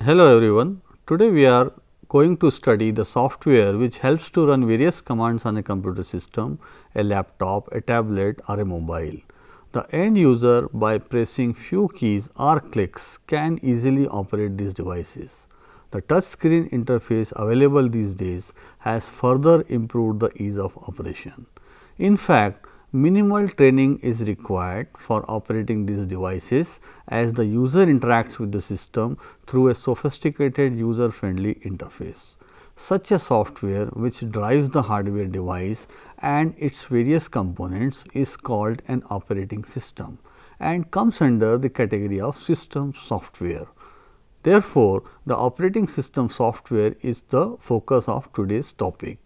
Hello everyone. Today we are going to study the software which helps to run various commands on a computer system, a laptop, a tablet or a mobile. The end user, by pressing few keys or clicks, can easily operate these devices. The touch screen interface available these days has further improved the ease of operation. In fact, minimal training is required for operating these devices, as the user interacts with the system through a sophisticated user friendly interface. Such a software which drives the hardware device and its various components is called an operating system and comes under the category of system software. Therefore, the operating system software is the focus of today's topic.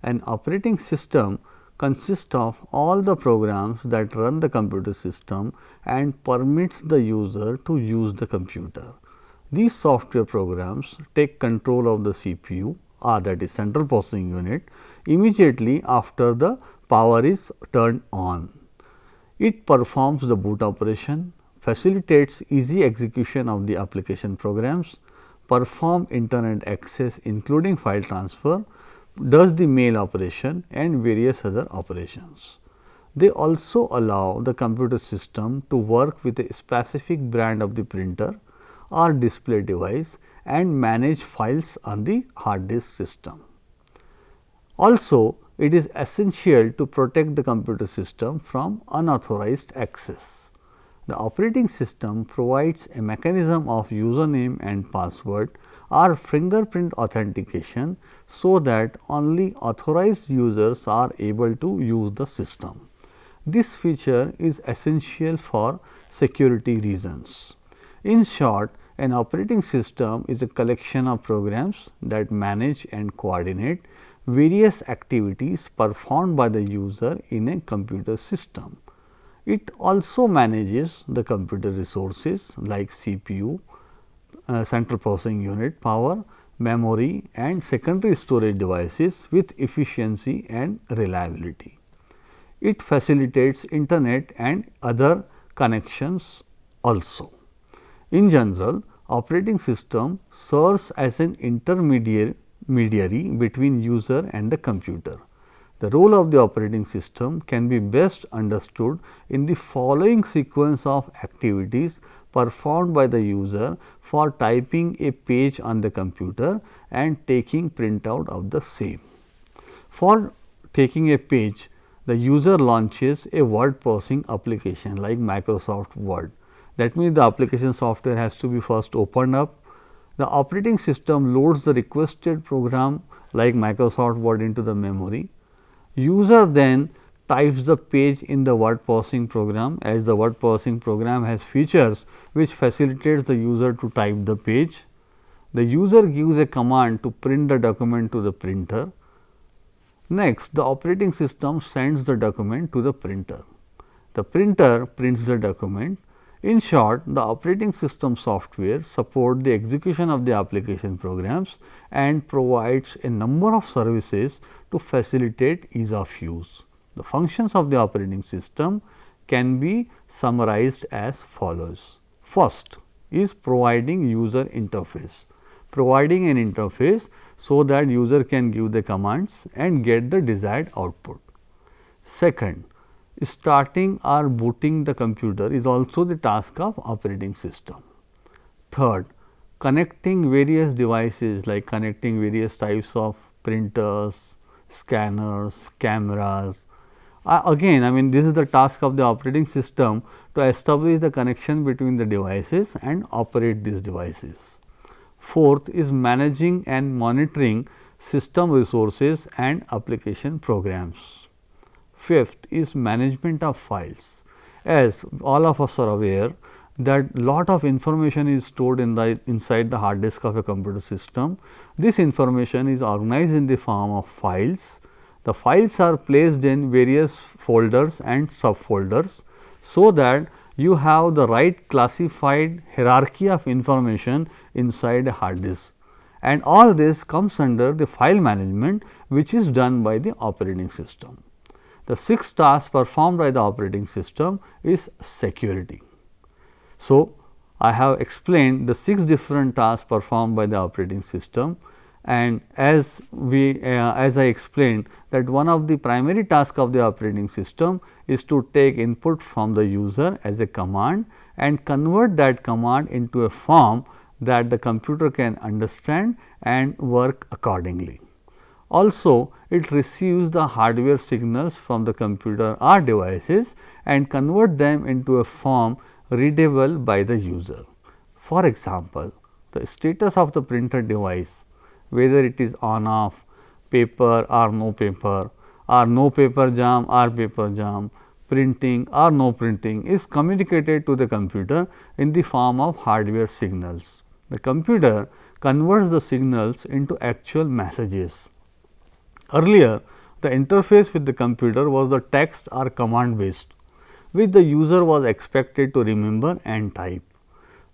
An operating system consists of all the programs that run the computer system and permits the user to use the computer. These software programs take control of the CPU, or that is central processing unit, immediately after the power is turned on. It performs the boot operation, facilitates easy execution of the application programs, perform internet access including file transfer, does the mail operation and various other operations. They also allow the computer system to work with a specific brand of the printer or display device and manage files on the hard disk system. Also, it is essential to protect the computer system from unauthorized access. The operating system provides a mechanism of username and password or fingerprint authentication, so that only authorized users are able to use the system. This feature is essential for security reasons. In short, an operating system is a collection of programs that manage and coordinate various activities performed by the user in a computer system. It also manages the computer resources like CPU, central processing unit, power, memory and secondary storage devices with efficiency and reliability. It facilitates internet and other connections also. In general, operating system serves as an intermediary between user and the computer. The role of the operating system can be best understood in the following sequence of activities performed by the user for typing a page on the computer and taking printout of the same. For taking a page, the user launches a word processing application like Microsoft Word. That means, the application software has to be first opened up. The operating system loads the requested program like Microsoft Word into the memory. User then types the page in the word processing program, as the word processing program has features which facilitates the user to type the page. The user gives a command to print the document to the printer. Next, the operating system sends the document to the printer. The printer prints the document. In short, the operating system software supports the execution of the application programs and provides a number of services to facilitate ease of use. The functions of the operating system can be summarized as follows. First is providing user interface, providing an interface so that user can give the commands and get the desired output. Second, starting or booting the computer is also the task of operating system. Third, connecting various devices like connecting various types of printers, scanners, cameras. Again, this is the task of the operating system to establish the connection between the devices and operate these devices. Fourth is managing and monitoring system resources and application programs. Fifth is management of files. As all of us are aware that lot of information is stored inside the hard disk of a computer system. This information is organized in the form of files. The files are placed in various folders and subfolders, so that you have the right classified hierarchy of information inside a hard disk, and all this comes under the file management, which is done by the operating system. The sixth task performed by the operating system is security. So, I have explained the 6 different tasks performed by the operating system, and as I explained that one of the primary tasks of the operating system is to take input from the user as a command and convert that command into a form that the computer can understand and work accordingly. Also, it receives the hardware signals from the computer or devices and convert them into a form readable by the user. For example, the status of the printer device, whether it is on off, paper or no paper jam or paper jam, printing or no printing, is communicated to the computer in the form of hardware signals. The computer converts the signals into actual messages. Earlier, the interface with the computer was the text or command based, which the user was expected to remember and type.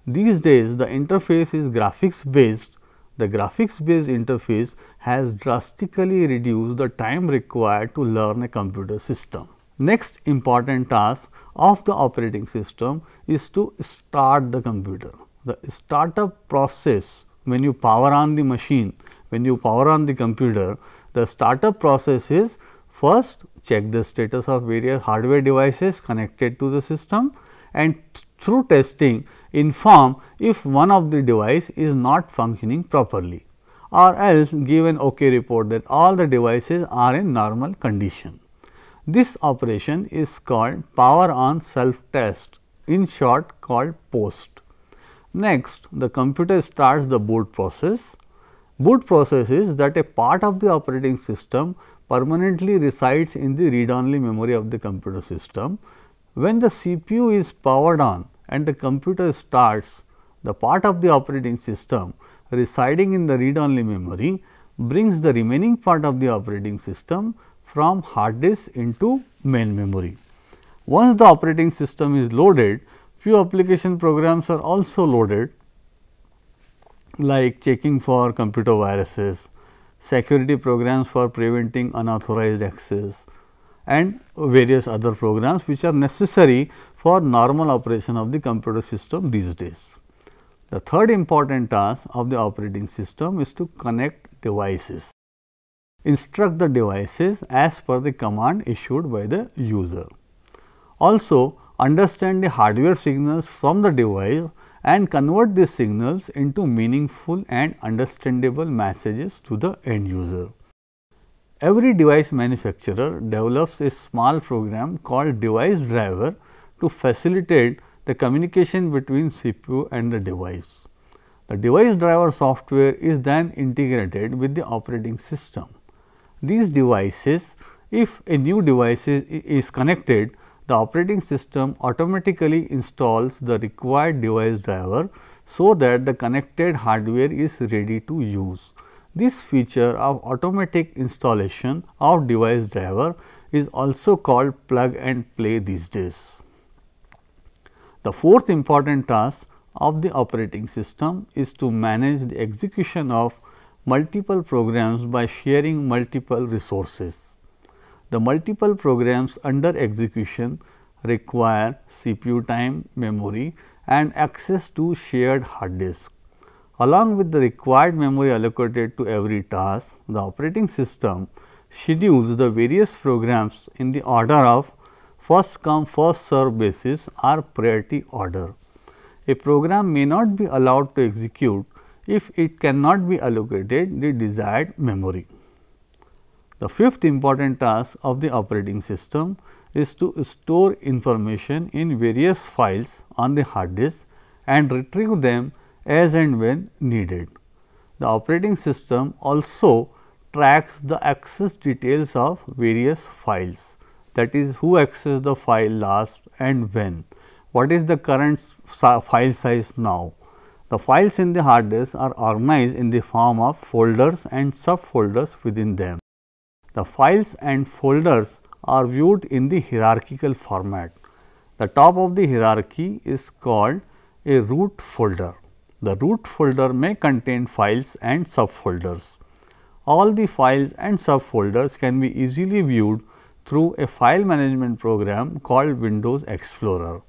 These days, the interface is graphics based. The graphics based interface has drastically reduced the time required to learn a computer system. Next important task of the operating system is to start the computer. The startup process, when you power on the machine, when you power on the computer, the startup process is first check the status of various hardware devices connected to the system, and through testing inform if one of the device is not functioning properly, or else give an OK report that all the devices are in normal condition. This operation is called power on self test, in short called POST. Next, the computer starts the boot process. Boot process is that a part of the operating system permanently resides in the read only memory of the computer system. When the CPU is powered on and the computer starts, the part of the operating system residing in the read only memory brings the remaining part of the operating system from hard disk into main memory. Once the operating system is loaded, few application programs are also loaded, like checking for computer viruses, security programs for preventing unauthorized access, and various other programs which are necessary for normal operation of the computer system these days. The third important task of the operating system is to connect devices, instruct the devices as per the command issued by the user. Also, understand the hardware signals from the device and convert these signals into meaningful and understandable messages to the end user. Every device manufacturer develops a small program called device driver to facilitate the communication between CPU and the device. The device driver software is then integrated with the operating system. These devices, if a new device is connected, the operating system automatically installs the required device driver so that the connected hardware is ready to use. This feature of automatic installation of device driver is also called plug and play these days. The fourth important task of the operating system is to manage the execution of multiple programs by sharing multiple resources. The multiple programs under execution require CPU time, memory, and access to shared hard disk. Along with the required memory allocated to every task, the operating system schedules the various programs in the order of first come first serve basis or priority order. A program may not be allowed to execute if it cannot be allocated the desired memory. The fifth important task of the operating system is to store information in various files on the hard disk and retrieve them as and when needed. The operating system also tracks the access details of various files, that is, who accessed the file last and when, what is the current file size now. The files in the hard disk are organized in the form of folders and subfolders within them. The files and folders are viewed in the hierarchical format. The top of the hierarchy is called a root folder. The root folder may contain files and subfolders. All the files and subfolders can be easily viewed through a file management program called Windows Explorer.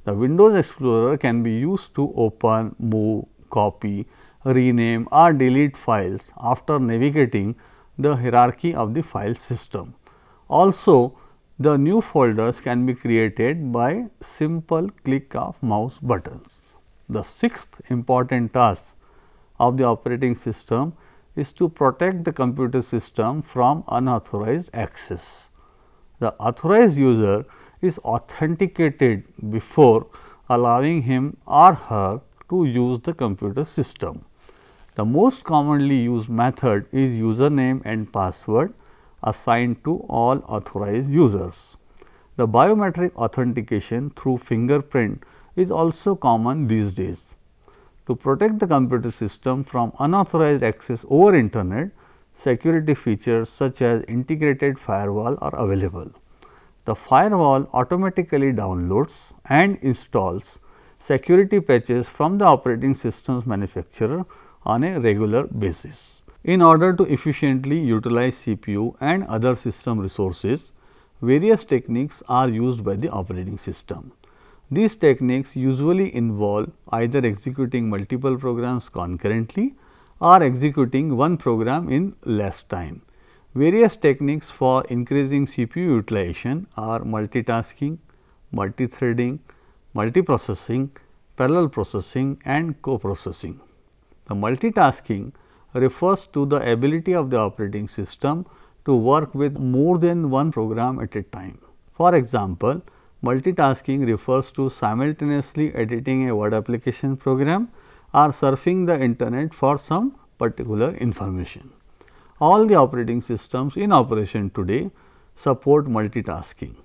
The Windows Explorer can be used to open, move, copy, rename or delete files after navigating the hierarchy of the file system. Also, the new folders can be created by simple click of mouse buttons. The sixth important task of the operating system is to protect the computer system from unauthorized access. The authorized user is authenticated before allowing him or her to use the computer system. The most commonly used method is username and password assigned to all authorized users. The biometric authentication through fingerprint is also common these days. To protect the computer system from unauthorized access over internet, security features such as integrated firewall are available. The firewall automatically downloads and installs security patches from the operating system's manufacturer on a regular basis. In order to efficiently utilize CPU and other system resources, various techniques are used by the operating system. These techniques usually involve either executing multiple programs concurrently or executing one program in less time. Various techniques for increasing CPU utilization are multitasking, multithreading, multiprocessing, parallel processing and co-processing. The multitasking refers to the ability of the operating system to work with more than one program at a time. For example, multitasking refers to simultaneously editing a word application program or surfing the internet for some particular information. All the operating systems in operation today support multitasking.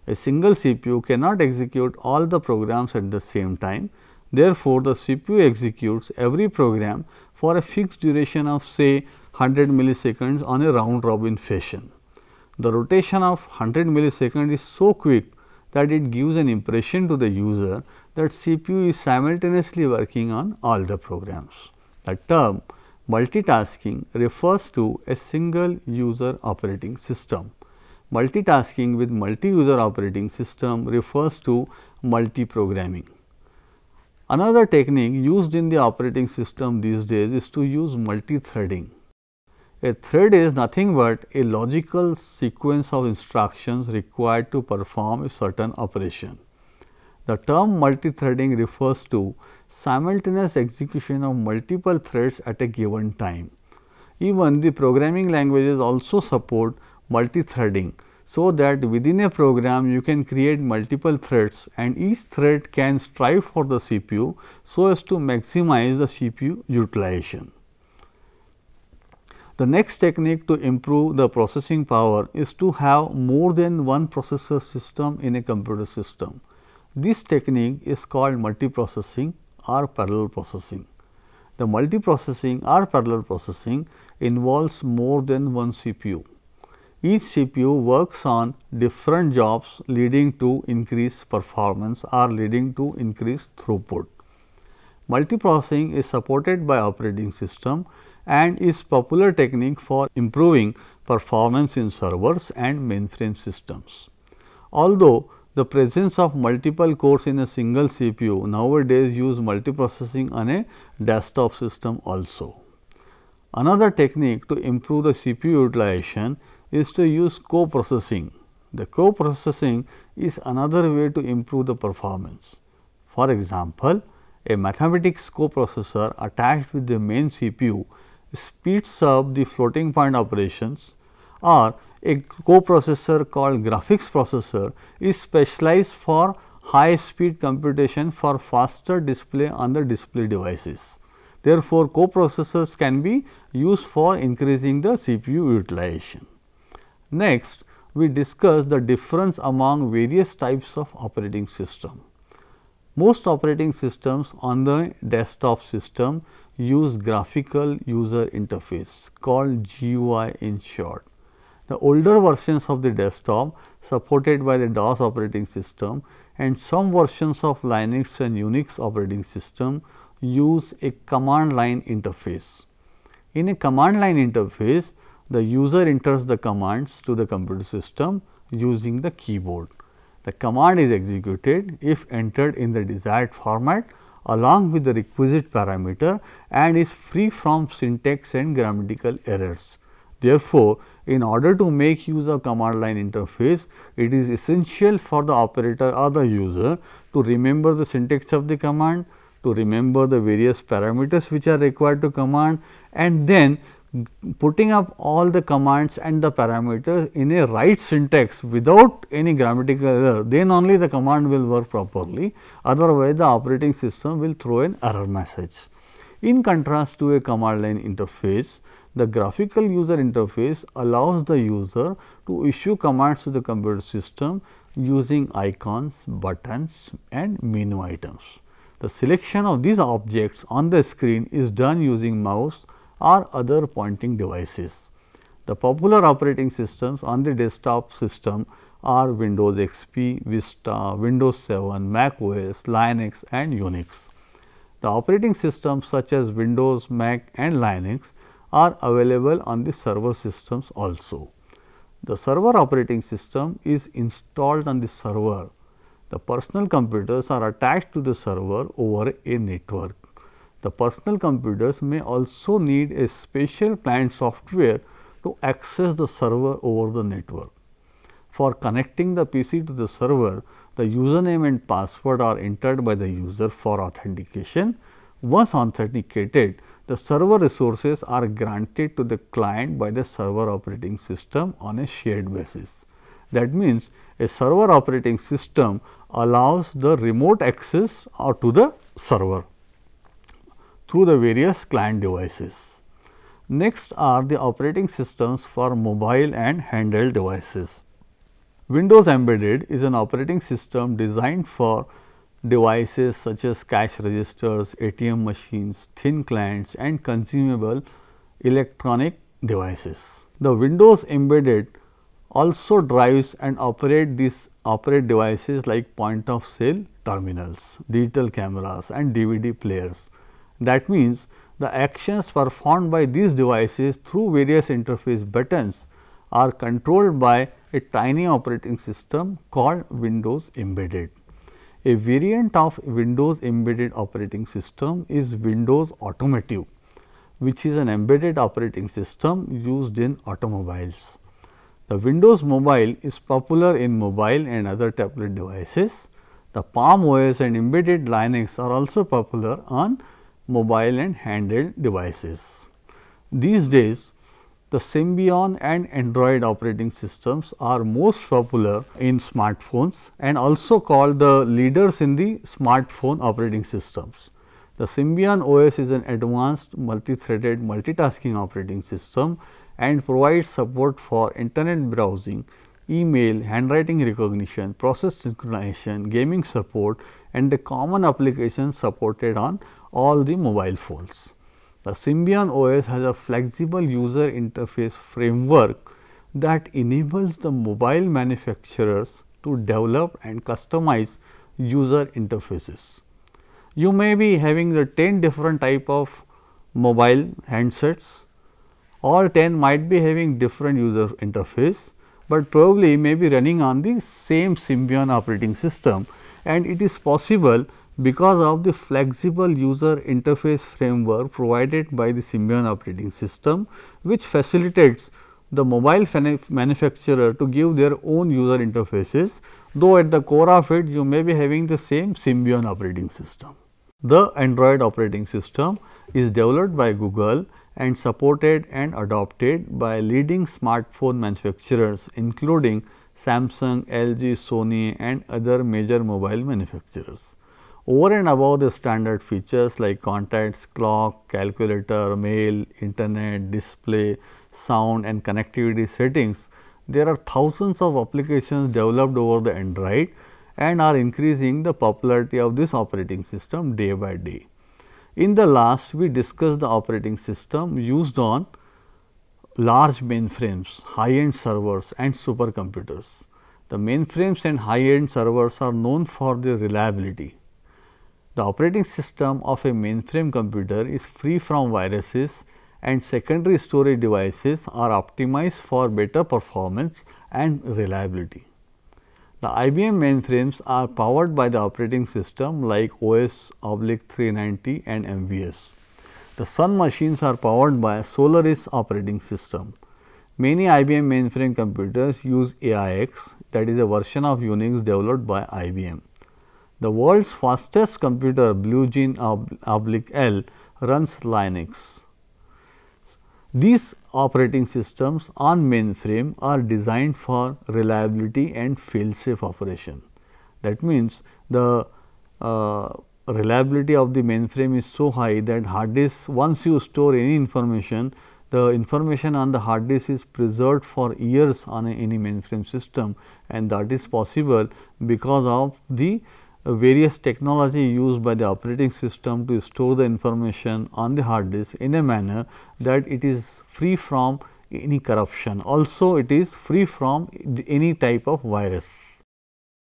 A single CPU cannot execute all the programs at the same time. Therefore, the CPU executes every program for a fixed duration of say 100 milliseconds on a round robin fashion. The rotation of 100 milliseconds is so quick that it gives an impression to the user that CPU is simultaneously working on all the programs. The term multitasking refers to a single user operating system. Multitasking with multi-user operating system refers to multi-programming. Another technique used in the operating system these days is to use multi-threading. A thread is nothing but a logical sequence of instructions required to perform a certain operation. The term multi-threading refers to simultaneous execution of multiple threads at a given time. Even the programming languages also support multi-threading, so that within a program you can create multiple threads and each thread can strive for the CPU so as to maximize the CPU utilization. The next technique to improve the processing power is to have more than one processor system in a computer system. This technique is called multiprocessing or parallel processing. The multiprocessing or parallel processing involves more than one CPU. Each CPU works on different jobs leading to increased performance or leading to increased throughput. Multiprocessing is supported by operating system and is popular technique for improving performance in servers and mainframe systems. Although the presence of multiple cores in a single CPU nowadays use multiprocessing on a desktop system also. Another technique to improve the CPU utilization is to use co-processing. The co-processing is another way to improve the performance. For example, a mathematics coprocessor attached with the main CPU speeds up the floating point operations, or a coprocessor called graphics processor is specialized for high speed computation for faster display on the display devices. Therefore, coprocessors can be used for increasing the CPU utilization. Next, we discuss the difference among various types of operating system. Most operating systems on the desktop system use graphical user interface called GUI in short. The older versions of the desktop supported by the DOS operating system and some versions of Linux and Unix operating system use a command line interface. In a command line interface, the user enters the commands to the computer system using the keyboard. The command is executed if entered in the desired format along with the requisite parameter and is free from syntax and grammatical errors. Therefore, in order to make use of command line interface, it is essential for the operator or the user to remember the syntax of the command, to remember the various parameters which are required to command, and then putting up all the commands and the parameters in a right syntax without any grammatical error, then only the command will work properly, otherwise the operating system will throw an error message. In contrast to a command line interface, the graphical user interface allows the user to issue commands to the computer system using icons, buttons and menu items. The selection of these objects on the screen is done using mouse or other pointing devices. The popular operating systems on the desktop system are Windows XP, Vista, Windows 7, Mac OS, Linux and Unix. The operating systems such as Windows, Mac and Linux are available on the server systems also. The server operating system is installed on the server. The personal computers are attached to the server over a network. The personal computers may also need a special client software to access the server over the network. For connecting the PC to the server, the username and password are entered by the user for authentication. Once authenticated, the server resources are granted to the client by the server operating system on a shared basis. That means, a server operating system allows the remote access to the server through the various client devices. Next are the operating systems for mobile and handheld devices. Windows Embedded is an operating system designed for devices such as cash registers, ATM machines, thin clients and consumable electronic devices. The Windows Embedded also drives and operate devices like point of sale terminals, digital cameras and DVD players. That means, the actions performed by these devices through various interface buttons are controlled by a tiny operating system called Windows Embedded. A variant of Windows Embedded operating system is Windows Automotive, which is an embedded operating system used in automobiles. The Windows Mobile is popular in mobile and other tablet devices. The Palm OS and embedded Linux are also popular on mobile and handheld devices. These days, the Symbian and Android operating systems are most popular in smartphones and also called the leaders in the smartphone operating systems. The Symbian OS is an advanced multi-threaded multitasking operating system and provides support for internet browsing, email, handwriting recognition, process synchronization, gaming support and the common applications supported on all the mobile phones. The Symbian OS has a flexible user interface framework that enables the mobile manufacturers to develop and customize user interfaces. You may be having the 10 different type of mobile handsets. All 10 might be having different user interface, but probably may be running on the same Symbian operating system, and it is possible because of the flexible user interface framework provided by the Symbian operating system, which facilitates the mobile manufacturer to give their own user interfaces, though at the core of it you may be having the same Symbian operating system. The Android operating system is developed by Google and supported and adopted by leading smartphone manufacturers including Samsung, LG, Sony and other major mobile manufacturers. Over and above the standard features like contacts, clock, calculator, mail, internet, display, sound and connectivity settings, there are thousands of applications developed over the Android and are increasing the popularity of this operating system day by day. In the last, we discussed the operating system used on large mainframes, high-end servers and supercomputers. The mainframes and high-end servers are known for their reliability. The operating system of a mainframe computer is free from viruses and secondary storage devices are optimized for better performance and reliability. The IBM mainframes are powered by the operating system like OS/390 and MVS. The Sun machines are powered by Solaris operating system. Many IBM mainframe computers use AIX, that is a version of Unix developed by IBM. The world's fastest computer BlueGene/L runs Linux. These operating systems on mainframe are designed for reliability and fail-safe operation. That means, the reliability of the mainframe is so high that hard disk, once you store any information, the information on the hard disk is preserved for years on any mainframe system, and that is possible because of the various technology used by the operating system to store the information on the hard disk in a manner that it is free from any corruption. Also, it is free from any type of virus.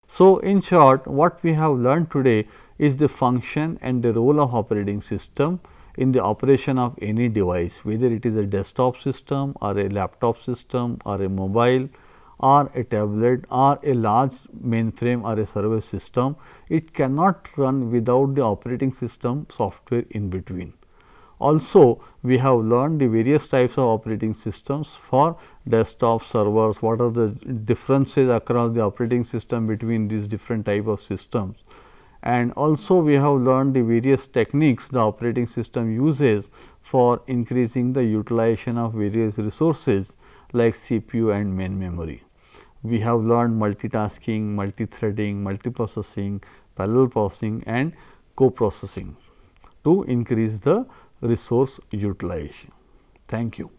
So, in short, what we have learned today is the function and the role of operating system in the operation of any device, whether it is a desktop system or a laptop system or a mobile or a tablet or a large mainframe or a server system. It cannot run without the operating system software in between. Also, we have learned the various types of operating systems for desktop servers, what are the differences across the operating system between these different type of systems. And also we have learned the various techniques the operating system uses for increasing the utilization of various resources like CPU and main memory. We have learned multitasking, multi-threading, multiprocessing, parallel processing and co-processing to increase the resource utilization. Thank you.